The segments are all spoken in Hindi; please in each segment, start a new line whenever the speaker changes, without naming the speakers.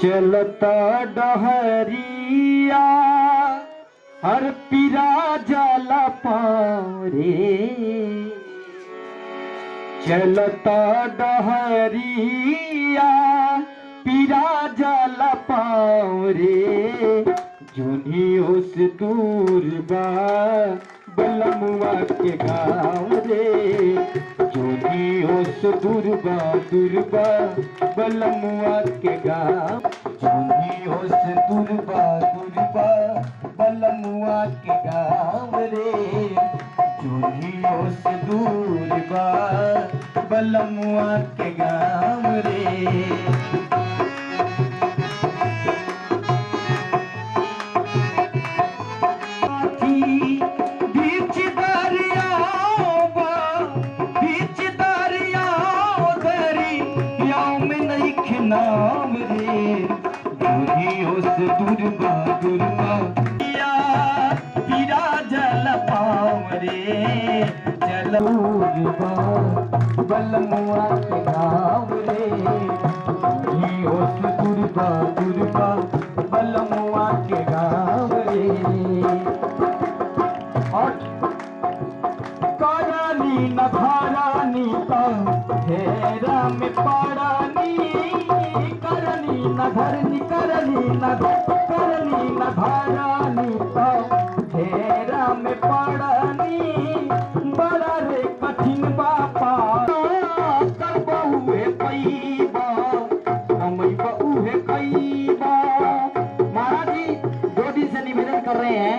चलता डहरिया हर पीरा जाला पारे। चलता डहरिया पीरा जाला पारे। जुनियों से दूर बा बलमुआ के गाँव रे। जुनियों से दूर बा बलमुआ के गाँव। जुनियों से दूर बा बलमुआ के गाँव रे। जुनियों से दूर बा बलमुआ के गाँव रे। नाम रे जुनियों से दूर बा पीरा जल पाव रे। जल बलमुआ के गाँव रे। जुनियों से दूर बा बलमुआ के गाँव रे। और करानी न धारानी का घेरा में पारानी। करनी न धरनी करनी न धारानी तो घेरा में पड़नी। बड़ा रे कठिन बापा कर बहुए पैबा हमें बहुए कैबा। महाराज जी 2 दिन से निवेदन कर रहे हैं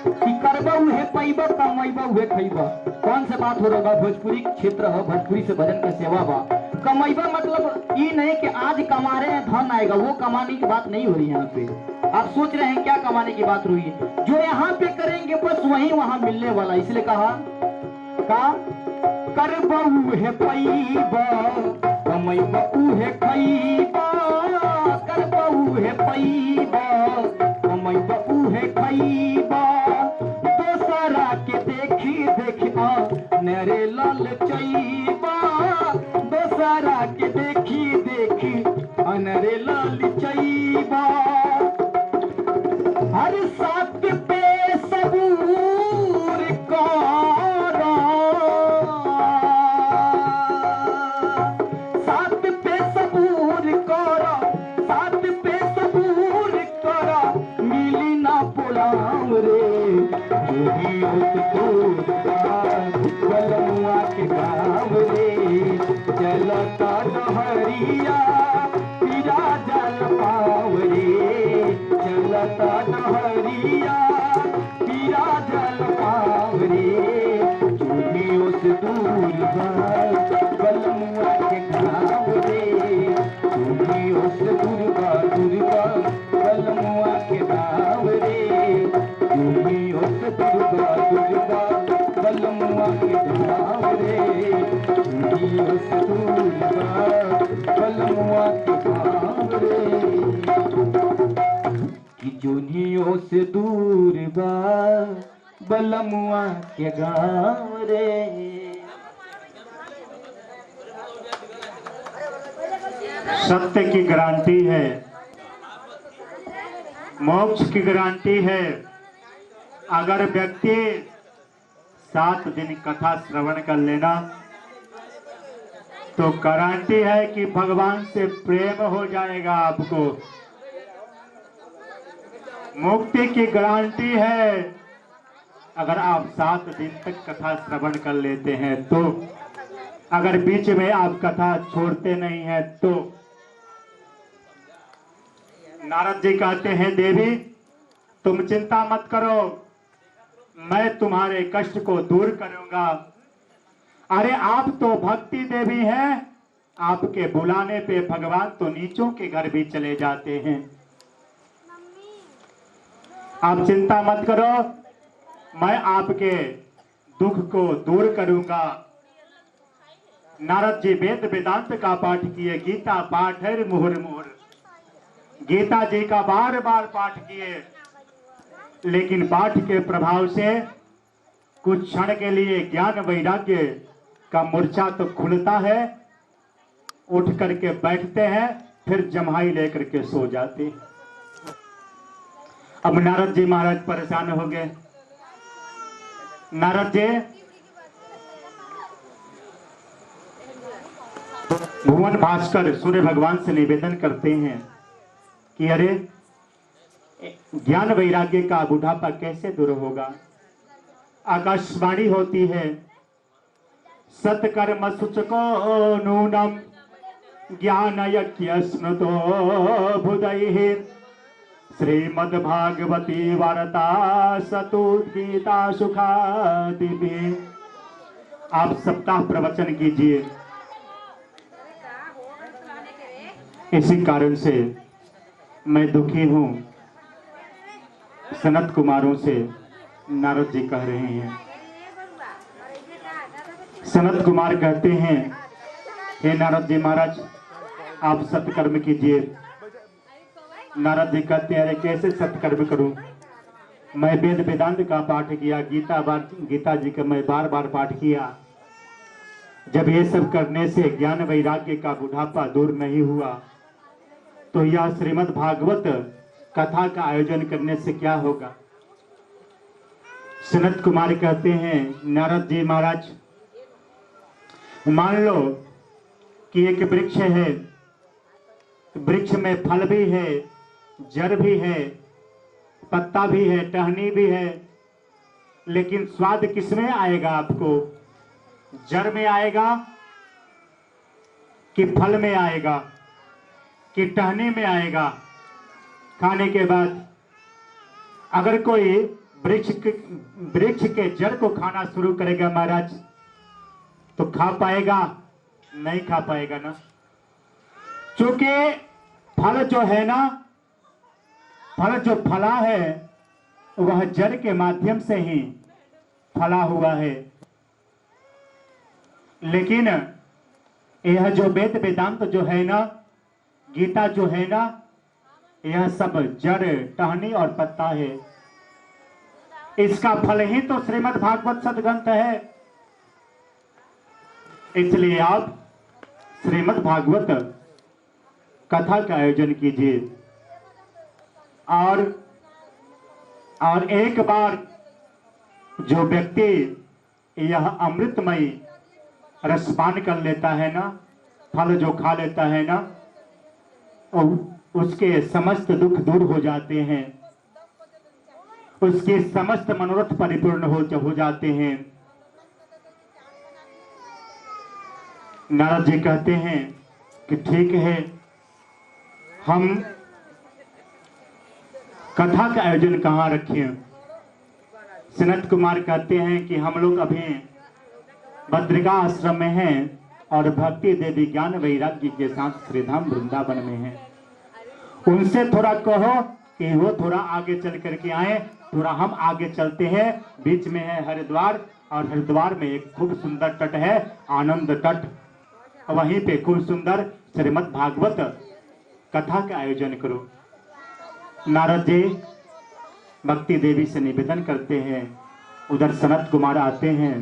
कि कर बहुए पैबा कमई बहुए खैबा। कौन से बात हो रहा? भोजपुरी क्षेत्र है, भोजपुरी से भजन का सेवा बा। कमाईबा मतलब ये नहीं कि आज कमा रहे हैं धन आएगा, वो कमाने की बात नहीं हो रही है। यहाँ पे आप सोच रहे हैं क्या कमाने की बात हो रही है? जो यहाँ पे करेंगे बस वही वहां मिलने वाला। इसलिए कहा कर बहू है पैबा कमई बहू है खैबा। कर बहू है पैबा कमई बहू है खैबा। दोसरा के देखी नरे लाल चैबा। दोसरा के देखी अनरे लाल चैबा। हर साथ पे सबूर करा। साथ पे सबूर करा मिली ना पुलाव रे। बलमुआ के गाँव रे। चलता डहरिया पीरा जल पाव रे। चलता डहरिया पीरा जल पाव रे। जुनियों से दूर बा बलमुआ के गाँव रे। जुनियों से दूर बा बलमुआ के गाँव रे। जुनियों से दूर बा बलमुआ के गाँव रे। जुनियों से दूर बा बलमुआ के गाँव रे। कि जुनियों से दूर बा बलमुआ के गाँव रे।
सत्य की गारंटी है, मोक्ष की गारंटी है। अगर व्यक्ति 7 दिन कथा श्रवण कर लेना तो गारंटी है कि भगवान से प्रेम हो जाएगा। आपको मुक्ति की गारंटी है अगर आप 7 दिन तक कथा श्रवण कर लेते हैं तो। अगर बीच में आप कथा छोड़ते नहीं हैं तो। नारद जी कहते हैं देवी तुम चिंता मत करो, मैं तुम्हारे कष्ट को दूर करूंगा। अरे आप तो भक्ति देवी हैं, आपके बुलाने पे भगवान तो नीचों के घर भी चले जाते हैं। आप चिंता मत करो, मैं आपके दुख को दूर करूंगा। नारद जी वेद वेदांत का पाठ किए, गीता पाठ है मुहुर मुहुर। गीता जी का बार बार पाठ किए, लेकिन पाठ के प्रभाव से कुछ क्षण के लिए ज्ञान वैराग्य का मूर्छा तो खुलता है, उठ करके बैठते हैं, फिर जम्हाई लेकर के सो जाते हैं। अब नारद जी महाराज परेशान हो गए। नारद जी भुवन भास्कर सूर्य भगवान से निवेदन करते हैं कि अरे ज्ञान वैराग्य का बुढ़ापा कैसे दूर होगा। आकाशवाणी होती है, सत्कर्म शुचको नूनम ज्ञान यज्ञ स्मृतो बुधैः श्रीमद्भागवती वार्ता सतुद्गीता सुखादिभिः। आप सप्ताह प्रवचन कीजिए। इसी कारण से मैं दुखी हूं। सनत कुमारों से नारद जी कह रहे हैं। सनत कुमार कहते हैं, हे नारद जी महाराज आप सत्कर्म कीजिए। नारद जी कहते हैं, अरे कैसे सत्कर्म करूं? मैं वेद वेदांत का पाठ किया, गीता जी का मैं बार बार पाठ किया। जब ये सब करने से ज्ञान वैराग्य का बुढ़ापा दूर नहीं हुआ तो यह श्रीमद् भागवत कथा का आयोजन करने से क्या होगा? सनत कुमार कहते हैं, नारद जी महाराज मान लो कि एक वृक्ष है, वृक्ष में फल भी है, जड़ भी है, पत्ता भी है, टहनी भी है, लेकिन स्वाद किसमें आएगा आपको? जड़ में आएगा कि फल में आएगा कि टहनी में आएगा? खाने के बाद अगर कोई वृक्ष के जड़ को खाना शुरू करेगा महाराज तो खा पाएगा? नहीं खा पाएगा ना। क्योंकि फल जो है ना, फल जो फला है वह जड़ के माध्यम से ही फला हुआ है। लेकिन यह जो वेद वेदांत जो है ना, गीता जो है ना, यह सब जड़ टहनी और पत्ता है। इसका फल ही तो श्रीमद् भागवत सद्ग्रंथ है। इसलिए आप श्रीमद् भागवत कथा का आयोजन कीजिए और एक बार जो व्यक्ति यह अमृतमयी रसपान कर लेता है ना, फल जो खा लेता है ना, उसके समस्त दुख दूर हो जाते हैं, उसके समस्त मनोरथ परिपूर्ण हो जाते हैं। नारद जी कहते हैं कि ठीक है, हम कथा का आयोजन कहाँ रखें? सनत कुमार कहते हैं कि हम लोग अभी बद्रिका आश्रम में हैं और भक्ति देवी ज्ञान वैराग्य के साथ श्रीधाम वृंदावन में हैं। उनसे थोड़ा कहो कि वो थोड़ा आगे चल करके आए, थोड़ा हम आगे चलते हैं। बीच में है हरिद्वार और हरिद्वार में एक खूब सुंदर तट है, आनंद तट। वहीं पे खूब सुंदर श्रीमद् भागवत कथा का आयोजन करो। नारद जी भक्ति देवी से निवेदन करते हैं। उधर सनत कुमार आते हैं।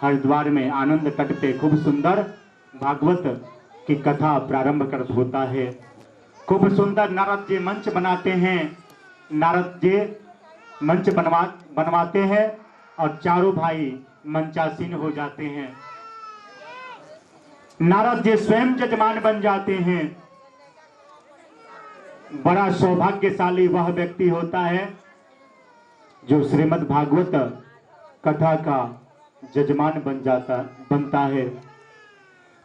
हरिद्वार में आनंद तट पे खूब सुंदर भागवत की कथा प्रारंभ कर होता है। खूब सुंदर नारद जी मंच बनाते हैं। नारद जी मंच बनवाते हैं और चारों भाई मंचासीन हो जाते हैं। नारद जी स्वयं जजमान बन जाते हैं। बड़ा सौभाग्यशाली वह व्यक्ति होता है जो श्रीमद् भागवत कथा का जजमान बनता है।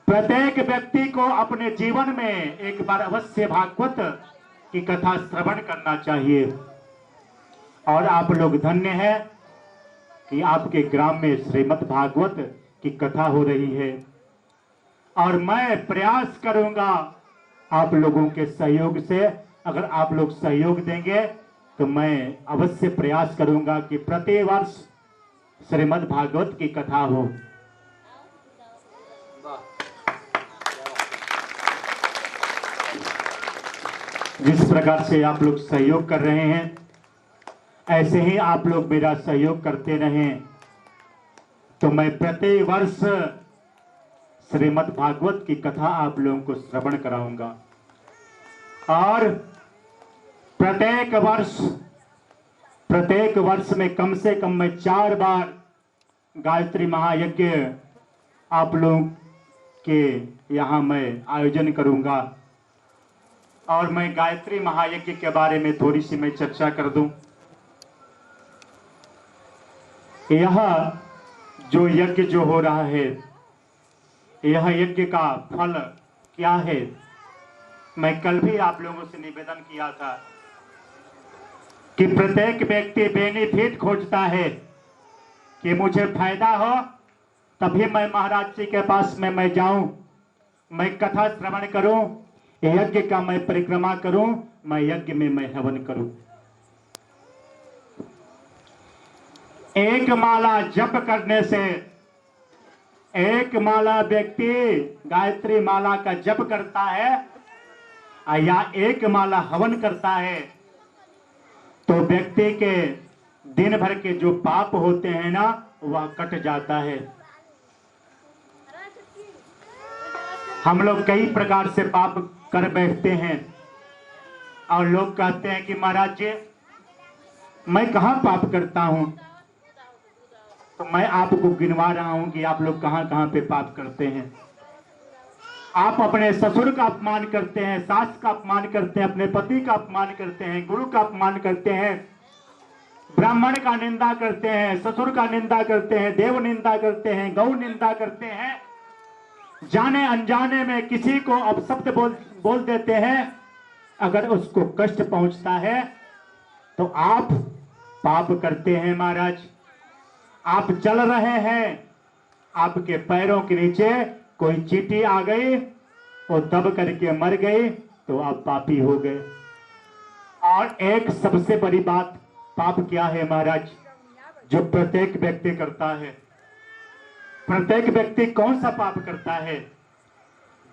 प्रत्येक व्यक्ति को अपने जीवन में एक बार अवश्य भागवत की कथा श्रवण करना चाहिए। और आप लोग धन्य हैं कि आपके ग्राम में श्रीमद् भागवत की कथा हो रही है। और मैं प्रयास करूंगा आप लोगों के सहयोग से, अगर आप लोग सहयोग देंगे तो मैं अवश्य प्रयास करूंगा कि प्रति वर्ष श्रीमद् भागवत की कथा हो। जिस प्रकार से आप लोग सहयोग कर रहे हैं, ऐसे ही आप लोग मेरा सहयोग करते रहें तो मैं प्रति वर्ष श्रीमद् भागवत की कथा आप लोगों को श्रवण कराऊंगा। और प्रत्येक वर्ष में कम से कम मैं 4 बार गायत्री महायज्ञ आप लोगों के यहाँ मैं आयोजन करूंगा। और मैं गायत्री महायज्ञ के बारे में थोड़ी सी मैं चर्चा कर दूं। यह जो यज्ञ जो हो रहा है, यह यज्ञ का फल क्या है, मैं कल भी आप लोगों से निवेदन किया था कि प्रत्येक व्यक्ति बेनिफिट खोजता है कि मुझे फायदा हो, तभी मैं महाराज जी के पास में मैं जाऊं, मैं कथा श्रवण करूं, यज्ञ का मैं परिक्रमा करूं, मैं यज्ञ में मैं हवन करूं। एक माला जप करने से, एक माला व्यक्ति गायत्री माला का जप करता है या एक माला हवन करता है, तो व्यक्ति के दिन भर के जो पाप होते हैं ना, वह कट जाता है। हम लोग कई प्रकार से पाप कर बैठते हैं और लोग कहते हैं कि महाराज जी मैं कहां पाप करता हूं। तो मैं आपको गिनवा रहा हूं कि आप लोग कहां कहां पे पाप करते हैं। आप अपने ससुर का अपमान करते हैं, सास का अपमान करते हैं, अपने पति का अपमान करते हैं, गुरु का अपमान करते हैं, ब्राह्मण का निंदा करते हैं, ससुर का निंदा करते हैं, देव निंदा करते हैं, गौ निंदा करते हैं, जाने अनजाने में किसी को अपशब्द बोल देते हैं। अगर उसको कष्ट पहुंचता है तो आप पाप करते हैं महाराज। आप चल रहे हैं, आपके पैरों के नीचे कोई चींटी आ गई और दब करके मर गई, तो आप पापी हो गए। और एक सबसे बड़ी बात, पाप क्या है महाराज, जो प्रत्येक व्यक्ति करता है। प्रत्येक व्यक्ति कौन सा पाप करता है?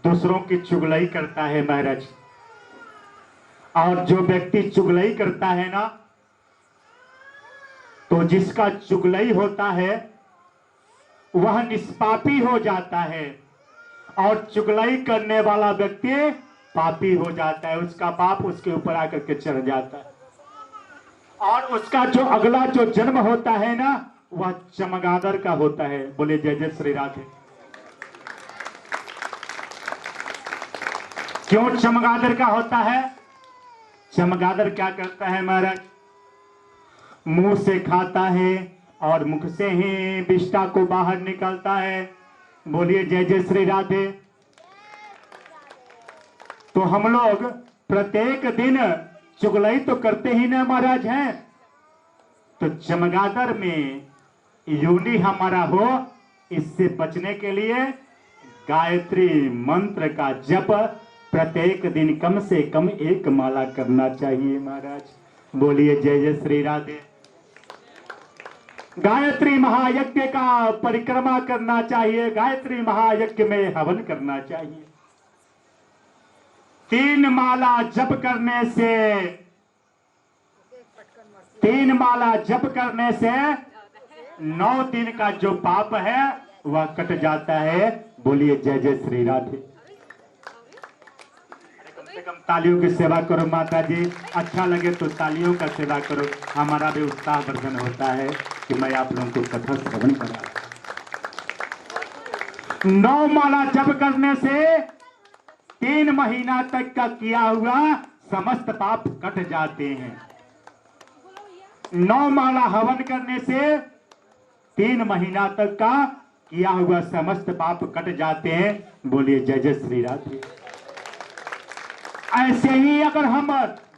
दूसरों की चुगलाई करता है महाराज। और जो व्यक्ति चुगलाई करता है ना, तो जिसका चुगलाई होता है वह निष्पापी हो जाता है, और चुगलाई करने वाला व्यक्ति पापी हो जाता है। उसका पाप उसके ऊपर आकर के चढ़ जाता है, और उसका जो अगला जो जन्म होता है ना, वह चमगादड़ का होता है। बोले जय जय श्री राधे। क्यों चमगादड़ का होता है? चमगादड़ क्या करता है महाराज? मुंह से खाता है और मुख से ही विष्ठा को बाहर निकलता है। बोलिए जय जय श्री राधे। तो हम लोग प्रत्येक दिन चुगलाई तो करते ही ना महाराज हैं। तो चमगादड़ में योनि हमारा हो, इससे बचने के लिए गायत्री मंत्र का जप प्रत्येक दिन कम से कम 1 माला करना चाहिए महाराज। बोलिए जय जय श्री राधे। गायत्री महायज्ञ का परिक्रमा करना चाहिए, गायत्री महायज्ञ में हवन करना चाहिए। 3 माला जप करने से, 3 माला जप करने से 9 दिन का जो पाप है वह कट जाता है। बोलिए जय जय श्री राधे। कम से कम तालियों की सेवा करो माता जी। अच्छा लगे तो तालियों का सेवा करो, हमारा भी उत्साह वर्धन होता है कि मैं आप लोगों को कथा श्रवण करा। 9 माला जप करने से 3 महीना तक का किया हुआ समस्त पाप कट जाते हैं। 9 माला हवन करने से 3 महीना तक का किया हुआ समस्त पाप कट जाते हैं। बोलिए जय जय श्री राधे। ऐसे ही अगर हम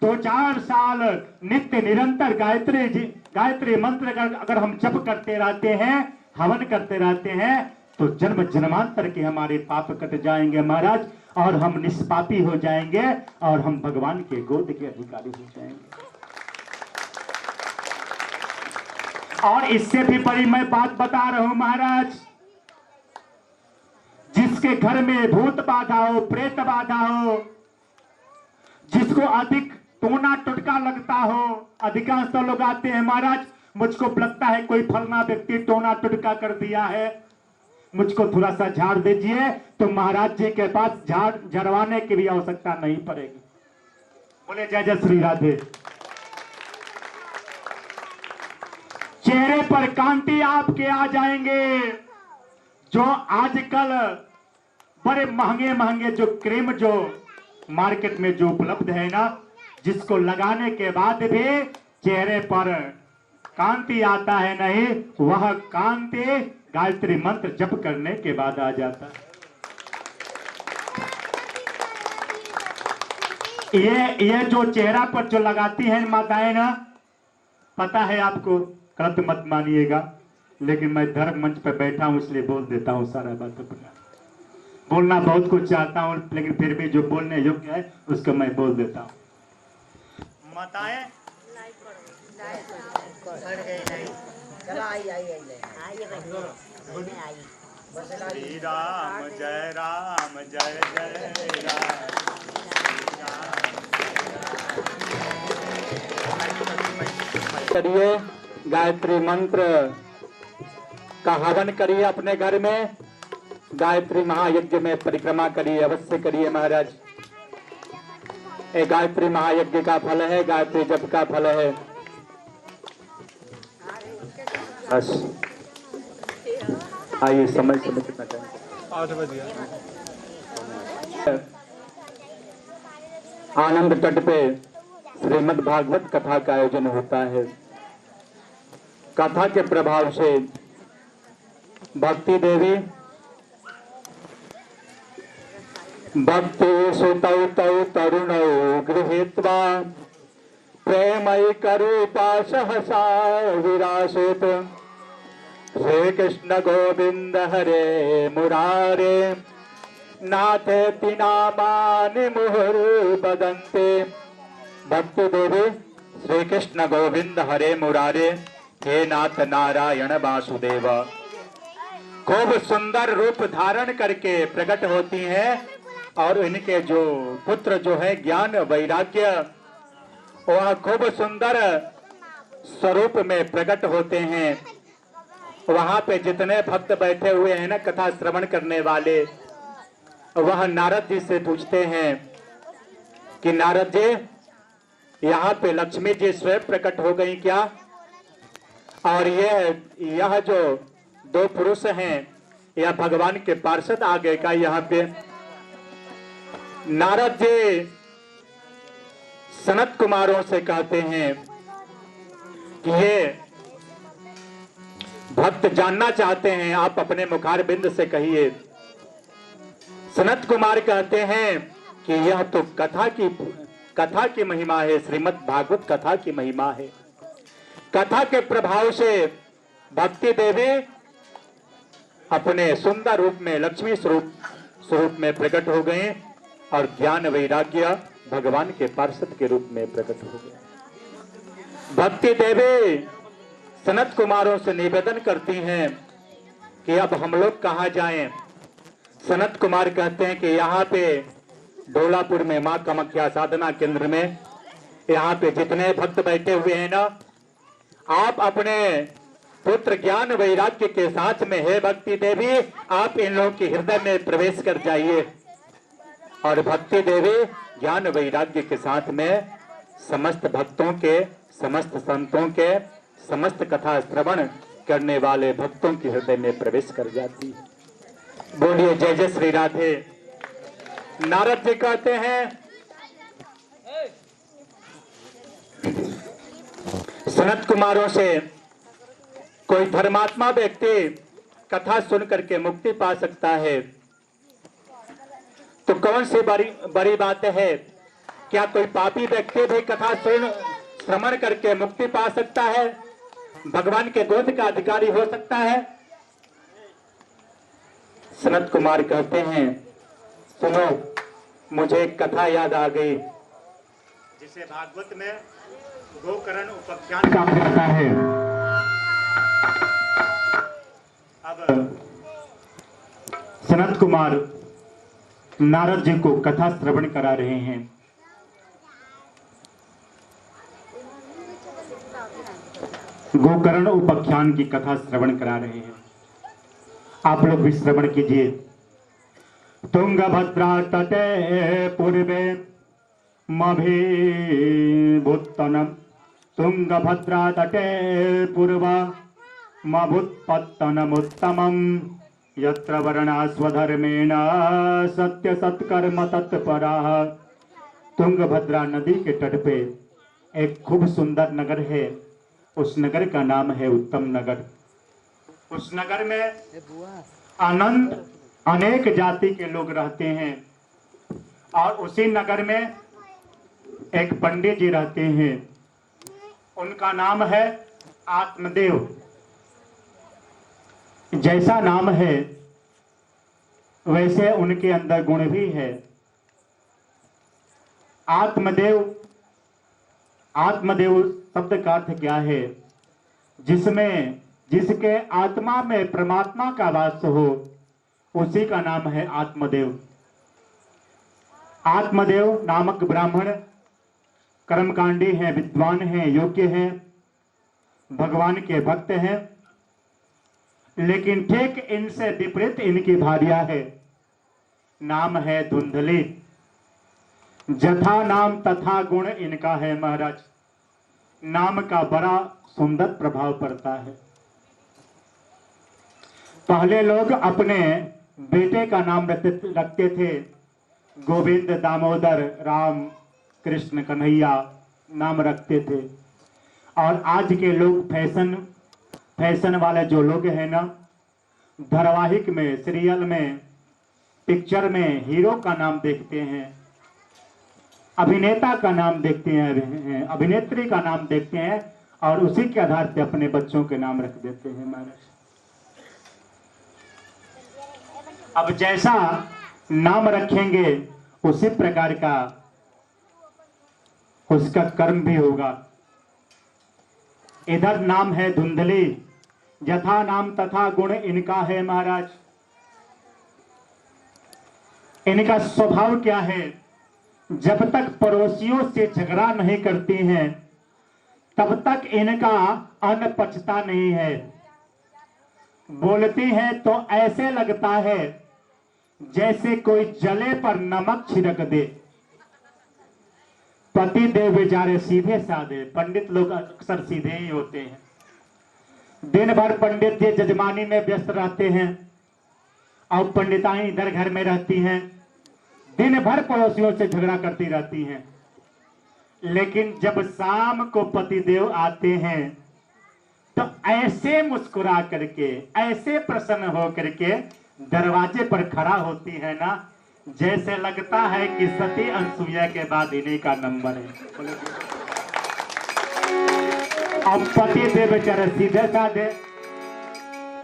2-4 साल नित्य निरंतर गायत्री मंत्र का अगर हम जप करते रहते हैं, हवन करते रहते हैं, तो जन्म जन्मांतर के हमारे पाप कट जाएंगे महाराज, और हम निष्पापी हो जाएंगे, और हम भगवान के गोद के अधिकारी हो जाएंगे। और इससे भी बड़ी मैं बात बता रहा हूं महाराज, जिसके घर में भूत बाधा हो, प्रेत बाधा हो, जिसको अधिक टोना टुटका लगता हो, अधिकांश तो लोग आते हैं महाराज, मुझको लगता है कोई फलना व्यक्ति टोना टुटका कर दिया है, मुझको थोड़ा सा झाड़ दीजिए, तो महाराज जी के पास झाड़ झड़वाने की भी आवश्यकता नहीं पड़ेगी। बोले जय जय श्री राधे। चेहरे पर कांति आपके आ जाएंगे। जो आजकल बड़े महंगे महंगे जो क्रीम जो मार्केट में जो उपलब्ध है ना, जिसको लगाने के बाद भी चेहरे पर कांति आता है नहीं, वह कांति गायत्री मंत्र जप करने के बाद आ जाता है। ये जो चेहरा पर जो लगाती हैं माताएं ना, पता है आपको, गलत मत मानिएगा, लेकिन मैं धर्म मंच पर बैठा हूं इसलिए बोल देता हूं सारा बात अपना। बोलना बहुत कुछ चाहता हूं, लेकिन फिर भी जो बोलने योग्य है उसको मैं बोल देता हूं। माताएं श्री राम जय राम जय जय राम।
करिए गायत्री मंत्र का हवन करिए अपने घर में, गायत्री महायज्ञ में परिक्रमा करिए, अवश्य करिए महाराज। ये गायत्री महायज्ञ का फल है, गायत्री जप का फल है। बस आइए, समय कितना टाइम?
8 बजे।
आनंद तट पे श्रीमद् भागवत कथा का आयोजन होता है। कथा के प्रभाव से भक्ति देवी भक्ति सुतौ तौ तरुणौ गृहीत्वा प्रेमैकरूपा सहसा विरासित। श्री कृष्ण गोविंद हरे मुरारे नाथेति नामानि मुहुर्बदन्ते। भक्ति देवी श्री कृष्ण गोविंद हरे मुरारे हे नाथ नारायण वासुदेव खूब सुंदर रूप धारण करके प्रकट होती हैं, और इनके जो पुत्र जो है ज्ञान वैराग्य, वह खूब सुंदर स्वरूप में प्रकट होते हैं। वहां पे जितने भक्त बैठे हुए हैं ना कथा श्रवण करने वाले, वह नारद जी से पूछते हैं कि नारद जी यहाँ पे लक्ष्मी जी स्वयं प्रकट हो गई क्या? और यह जो दो पुरुष हैं यह भगवान के पार्षद आ गए का यहाँ पे? नारद जी सनत कुमारों से कहते हैं कि ये भक्त जानना चाहते हैं, आप अपने मुखार बिंद से कहिए। सनत कुमार कहते हैं कि यह तो कथा की महिमा है, श्रीमद् भागवत कथा की महिमा है। कथा के प्रभाव से भक्ति देवी अपने सुंदर रूप में लक्ष्मी स्वरूप में प्रकट हो गए, और ज्ञान वैराग्य भगवान के पार्षद के रूप में प्रकट हो गए। भक्ति देवी सनत कुमारों से निवेदन करती हैं कि अब हम लोग कहाँ जाएं? सनत कुमार कहते हैं कि यहाँ पे ढोलापुर में माँ कामाख्या साधना केंद्र में यहाँ पे जितने भक्त बैठे हुए हैं ना, आप अपने पुत्र ज्ञान वैराग्य के साथ में है भक्ति देवी, आप इन लोगों के हृदय में प्रवेश कर जाइए। और भक्ति देवी ज्ञान वैराग्य के साथ में समस्त भक्तों के, समस्त संतों के, समस्त कथा श्रवण करने वाले भक्तों के हृदय में प्रवेश कर जाती है। बोलिए जय जय श्री राधे। नारद जी कहते हैं सनत कुमारों से कोई धर्मात्मा व्यक्ति कथा सुन करके मुक्ति पा सकता है तो कौन सी बड़ी बात है? क्या कोई पापी व्यक्ति भी कथा श्रवण करके मुक्ति पा सकता है, भगवान के गोद का अधिकारी हो सकता है? सनत कुमार कहते हैं सुनो, मुझे एक कथा याद आ गई
जिसे भागवत में गोकर्ण उपाख्यान का होता है। अब सनत कुमार नारद जी को कथा श्रवण करा रहे हैं। गोकर्ण उपाख्यान की कथा श्रवण करा रहे हैं। आप लोग भी श्रवण कीजिए। तुंगभद्रा तटे पूर्वे मभीभूत्तनम, तुंगभद्रा तटे पूर्वा मभूत्पत्तनमुत्तमं, यत्र वर्णा स्वधर्मेण सत्य सत्कर्म तत्पराः। तुंगभद्रा नदी के तट पे एक खूब सुंदर नगर है। उस नगर का नाम है उत्तम नगर। उस नगर में अनंत अनेक जाति के लोग रहते हैं और उसी नगर में एक पंडित जी रहते हैं। उनका नाम है आत्मदेव। जैसा नाम है वैसे उनके अंदर गुण भी है। आत्मदेव, आत्मदेव शब्द का अर्थ क्या है? जिसके आत्मा में परमात्मा का वास हो, उसी का नाम है आत्मदेव। आत्मदेव नामक ब्राह्मण कर्मकांडी हैं, विद्वान हैं, योग्य हैं, भगवान के भक्त हैं। लेकिन ठीक इनसे विपरीत इनकी भार्या है। नाम है धुंधली। जथा नाम तथा गुण इनका है महाराज। नाम का बड़ा सुंदर प्रभाव पड़ता है। पहले लोग अपने बेटे का नाम रखते थे। गोविंद, दामोदर, राम, कृष्ण, कन्हैया नाम रखते थे। और आज के लोग फैशन वाले जो लोग हैं ना, धारावाहिक में, सीरियल में, पिक्चर में हीरो का नाम देखते हैं, अभिनेता का नाम देखते हैं, अभिनेत्री का नाम देखते हैं और उसी के आधार से अपने बच्चों के नाम रख देते हैं महाराज। अब जैसा नाम रखेंगे उसी प्रकार का उसका कर्म भी होगा। इधर नाम है धुंधली। यथा नाम तथा गुण इनका है महाराज। इनका स्वभाव क्या है? जब तक पड़ोसियों से झगड़ा नहीं करती हैं तब तक इनका अन्न पचता नहीं है। बोलती हैं तो ऐसे लगता है जैसे कोई जले पर नमक छिड़क दे। पति देव बेचारे सीधे साधे, पंडित लोग अक्सर सीधे ही होते हैं। दिन भर पंडित जी जजमानी में व्यस्त रहते हैं और पंडिताएं इधर घर में रहती हैं, दिन भर पड़ोसियों से झगड़ा करती रहती हैं। लेकिन जब शाम को पतिदेव आते हैं तो ऐसे मुस्कुरा करके, ऐसे प्रसन्न हो करके दरवाजे पर खड़ा होती है ना, जैसे लगता है कि सती अनसुईया के बाद इन्हीं का नंबर है। अब पति देव बेचारे सीधे साधे,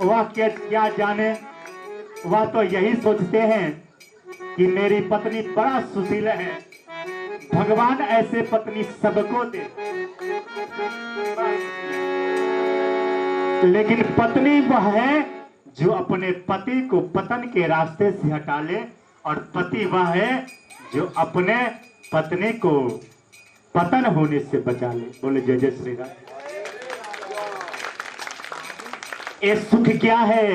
वह क्या जाने, वह तो यही सोचते हैं कि मेरी पत्नी बड़ा सुशील है, भगवान ऐसे पत्नी सबको दे। लेकिन पत्नी वह है जो अपने पति को पतन के रास्ते से हटा ले, और पति वह है जो अपने पत्नी को पतन होने से बचा ले। बोले जय जय श्री राम। ये सुख क्या है?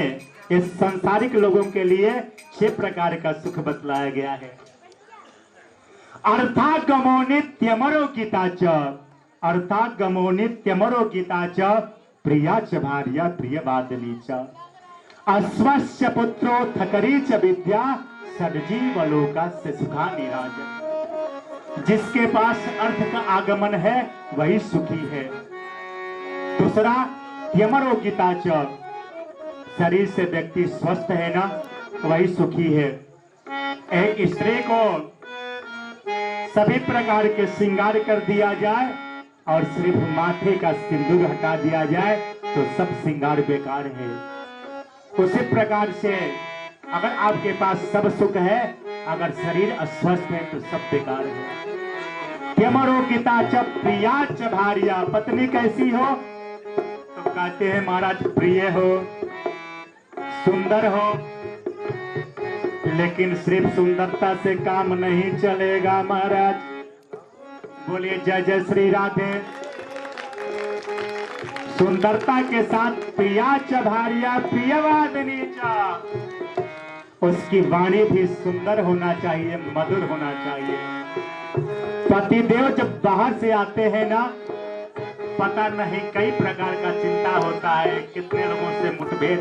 ये सांसारिक लोगों के लिए 6 प्रकार का सुख बतलाया गया है। अर्थागमो नित्यमरो गीता च, अर्थागमो नित्यमरो गीता च, प्रिया च भार्या प्रियवादिनी च, अश्वस्य पुत्रो थकरी च विद्या, सदजीवलोका से सुखा निराज। जिसके पास अर्थ का आगमन है वही सुखी है। दूसरा यमरो गीता च, शरीर से व्यक्ति स्वस्थ है ना, वही सुखी है। एक स्त्री को सभी प्रकार के श्रृंगार कर दिया जाए और सिर्फ माथे का सिंदूर हटा दिया जाए तो सब श्रृंगार बेकार है। उसी प्रकार से अगर आपके पास सब सुख है, अगर शरीर अस्वस्थ है तो सब बेकार है। त्यमरो गीता च प्रिया च भार्या, पत्नी कैसी हो तो कहते हैं महाराज प्रिय हो, सुंदर हो। लेकिन सिर्फ सुंदरता से काम नहीं चलेगा महाराज। बोलिए जय जय श्री राधे। सुंदरता के साथ प्रिया चभारिया प्रियवादिनी चा, उसकी वाणी भी सुंदर होना चाहिए, मधुर होना चाहिए। पतिदेव जब बाहर से आते हैं ना, पता नहीं कई प्रकार का चिंता होता है, कितने लोगों से मुठभेड़,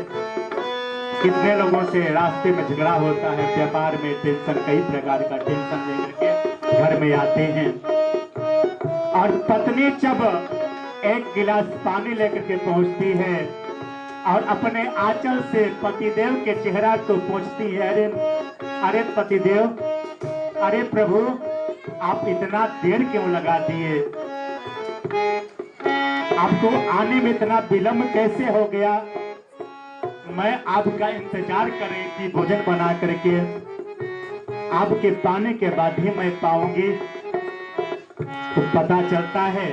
कितने लोगों से रास्ते में झगड़ा होता है, व्यापार में टेंशन, कई प्रकार का टेंशन लेकर के घर में आते हैं। और पत्नी जब एक गिलास पानी लेकर के पहुंचती है और अपने आंचल से पतिदेव के चेहरा को पोंछती है, अरे अरे पतिदेव, अरे प्रभु, आप इतना देर क्यों लगा दिए, आपको आने में इतना विलंब कैसे हो गया, मैं आपका इंतजार कर रही थी भोजन बना करके, आपके पाने के बाद ही मैं पाऊंगी। तो पता चलता है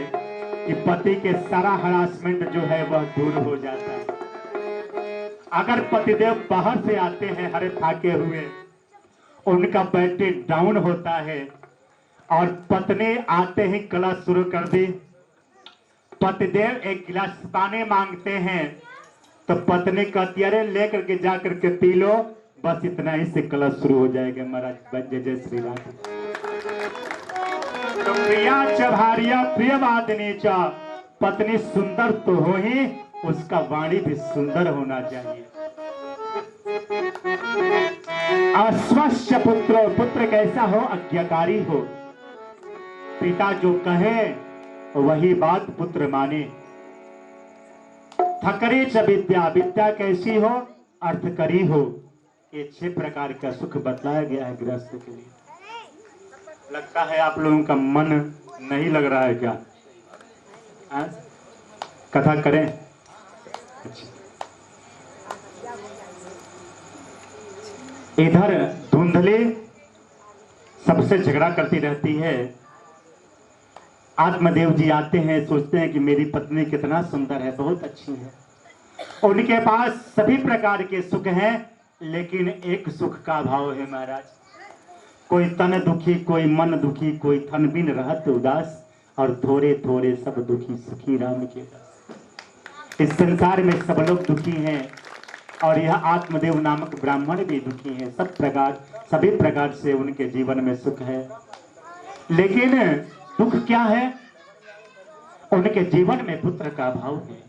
कि पति के सारा हरासमेंट जो है वह दूर हो जाता है। अगर पतिदेव बाहर से आते हैं हरे थाके हुए, उनका बैटरी डाउन होता है और पत्नी आते ही क्लास शुरू कर दी, पतिदेव एक गिलास पानी मांगते हैं तो पत्नी कहती है, अरे लेकर के जाकर के पी लो, बस इतना ही से क्लास शुरू हो जाएगा। महाराज जय जय श्री राम। तो प्रिया चभारिया प्रियवादिनी चा, पत्नी सुंदर तो हो ही, उसका वाणी भी सुंदर होना चाहिए। अस्वच्छ पुत्र, पुत्र कैसा हो, आज्ञाकारी हो, पिता जो कहे वही बात पुत्र माने। थकरी च विद्या, विद्या कैसी हो, अर्थकरी हो। ये 6 प्रकार का सुख बतलाया गया है गृहस्थ के लिए। लगता है आप लोगों का मन नहीं लग रहा है क्या? कथा करें? अच्छा। इधर धुंधली सबसे झगड़ा करती रहती है। आत्मदेव जी आते हैं, सोचते हैं कि मेरी पत्नी कितना सुंदर है, बहुत अच्छी है, उनके पास सभी प्रकार के सुख हैं, लेकिन एक सुख का अभाव है महाराज। कोई तन दुखी, कोई मन दुखी, कोई थन बिन रहत उदास, और थोड़े थोड़े सब दुखी सुखी राम के दास। इस संसार में सब लोग दुखी हैं और यह आत्मदेव नामक ब्राह्मण भी दुखी हैं। सब प्रकार, सभी प्रकार से उनके जीवन में सुख है, लेकिन दुख क्या है, उनके जीवन में पुत्र का अभाव है।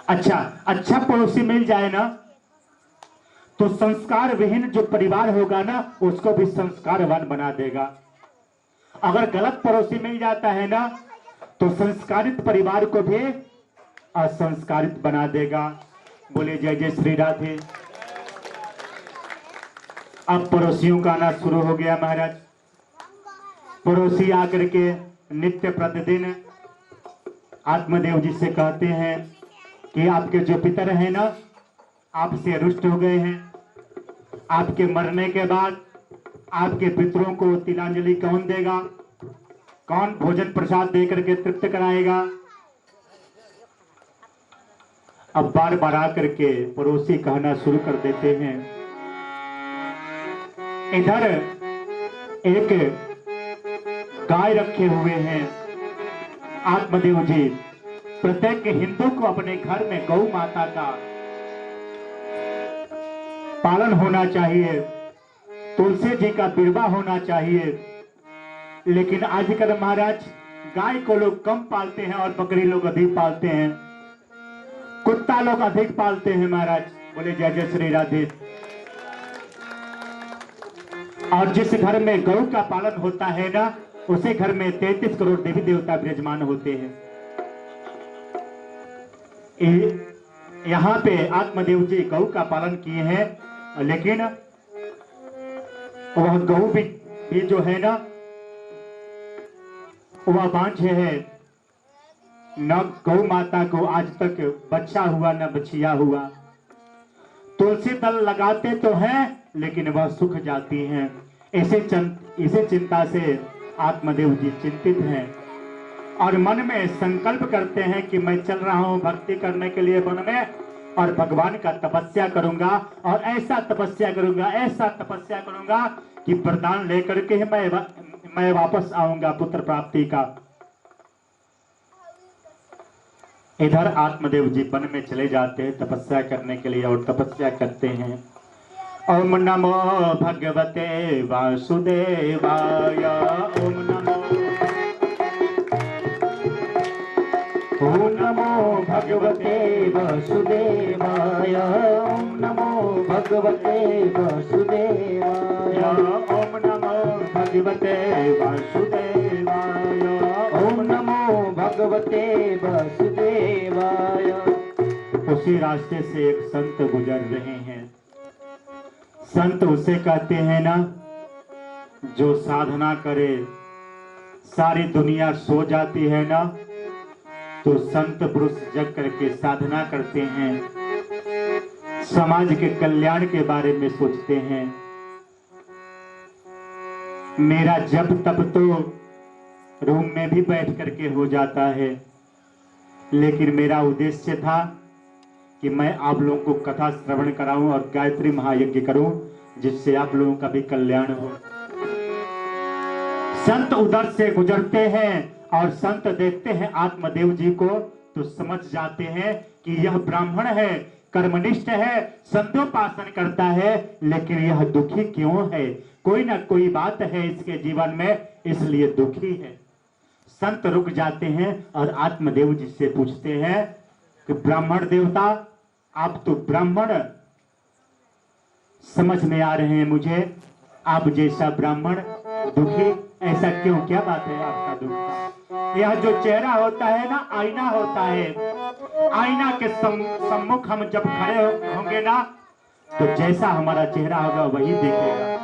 अच्छा पड़ोसी मिल जाए ना, तो संस्कार विहीन जो परिवार होगा ना, उसको भी संस्कारवान बना देगा। अगर गलत पड़ोसी मिल जाता है ना, तो संस्कारित परिवार को भी असंस्कारित बना देगा। बोले जय जय श्री राधे। अब पड़ोसियों का आना शुरू हो गया महाराज। पड़ोसी आकर के नित्य प्रतिदिन आत्मदेव जी से कहते हैं कि आपके जो पितर हैं ना, आपसे रुष्ट हो गए हैं, आपके मरने के बाद आपके पितरों को तिलांजलि कौन देगा, कौन भोजन प्रसाद देकर के तृप्त कराएगा। अब बार बार आकर के पड़ोसी कहना शुरू कर देते हैं। इधर एक गाय रखे हुए हैं आत्मदेव जी। प्रत्येक हिंदू को अपने घर में गौ माता का पालन होना चाहिए, तुलसी जी का बिरवा होना चाहिए, लेकिन आजकल महाराज गाय को लोग कम पालते हैं और बकरी लोग अधिक पालते हैं, कुत्ता लोग अधिक पालते हैं महाराज। बोले जय जय श्री राधे। और जिस घर में गौ का पालन होता है ना, उसे घर में 33 करोड़ देवी देवता विराजमान होते हैं। यहाँ पे आत्मदेव जी गौ का पालन किए हैं, लेकिन वह गौ भी जो है ना, वह बांझ है। न गौ माता को आज तक बच्चा हुआ न बछिया हुआ। तुलसी दल लगाते तो हैं, लेकिन वह सूख जाती हैं। इसे चिंता से आत्मदेव जी चिंतित हैं और मन में संकल्प करते हैं कि मैं चल रहा हूं भक्ति करने के लिए वन में, और भगवान का तपस्या करूंगा, और ऐसा तपस्या करूंगा कि वरदान लेकर के मैं वापस आऊंगा पुत्र प्राप्ति का। इधर आत्मदेव जी वन में चले जाते हैं तपस्या करने के लिए और तपस्या करते हैं। ओम नमो भगवते वासुदेवाय।
ओम नमो भगवते वासुदेवाय। ओम नमो भगवते वासुदेवाय।
ओम नमो भगवते वासुदेवाय।
ओम नमो भगवते वासुदेवाय।
उसी रास्ते से एक संत गुजर रहे हैं। संत उसे कहते हैं ना, जो साधना करे सारी दुनिया सो जाती है ना, तो संत पुरुष जग करके साधना करते हैं, समाज के कल्याण के बारे में सोचते हैं। मेरा जप तप तो रूम में भी बैठ करके हो जाता है, लेकिन मेरा उद्देश्य था कि मैं आप लोगों को कथा श्रवण कराऊं और गायत्री महायज्ञ करूं, जिससे आप लोगों का भी कल्याण हो। संत उधर से गुजरते हैं और संत देखते हैं आत्मदेव जी को, तो समझ जाते हैं कि यह ब्राह्मण है, कर्मनिष्ठ है, संतोपासन करता है, लेकिन यह दुखी क्यों है? कोई ना कोई बात है इसके जीवन में, इसलिए दुखी है। संत रुक जाते हैं और आत्मदेव जी से पूछते हैं कि ब्राह्मण देवता, आप तो ब्राह्मण समझ में आ रहे हैं मुझे, आप जैसा ब्राह्मण दुखी, ऐसा क्यों? क्या बात है आपका दुख का? यह जो चेहरा होता है ना, आईना होता है। आईना के सम्मुख हम जब खड़े होंगे ना, तो जैसा हमारा चेहरा होगा वही दिखेगा।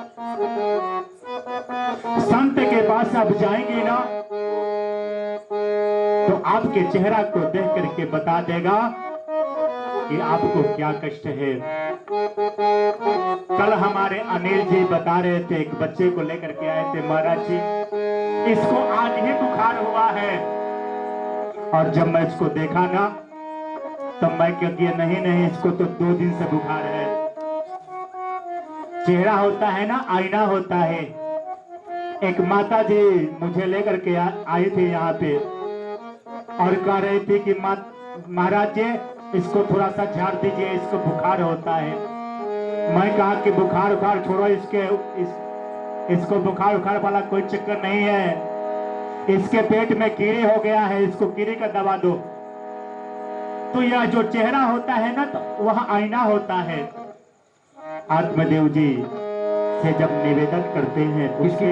संत के पास आप जाएंगे ना, तो आपके चेहरा को देख करके बता देगा कि आपको क्या कष्ट है। कल हमारे अनिल जी बता रहे थे, एक बच्चे को लेकर के आए थे, महाराज जी इसको आज ही बुखार हुआ है। और जब मैं इसको देखा ना, तब मैं क्या किया, नहीं इसको तो 2 दिन से बुखार है। चेहरा होता है ना, आईना होता है। एक माता जी मुझे लेकर के आई थी यहाँ पे और कह रही थी कि महाराज जी इसको थोड़ा सा झाड़ दीजिए, इसको बुखार होता है। मैं कहा कि बुखार छोड़ो, इसको बुखार वाला कोई चक्कर नहीं है, इसके पेट में कीड़ी हो गया है, इसको कीड़ी का दवा दो। तो यह जो चेहरा होता है ना, तो वह आईना होता है। आत्मदेव जी से जब निवेदन करते हैं, उसके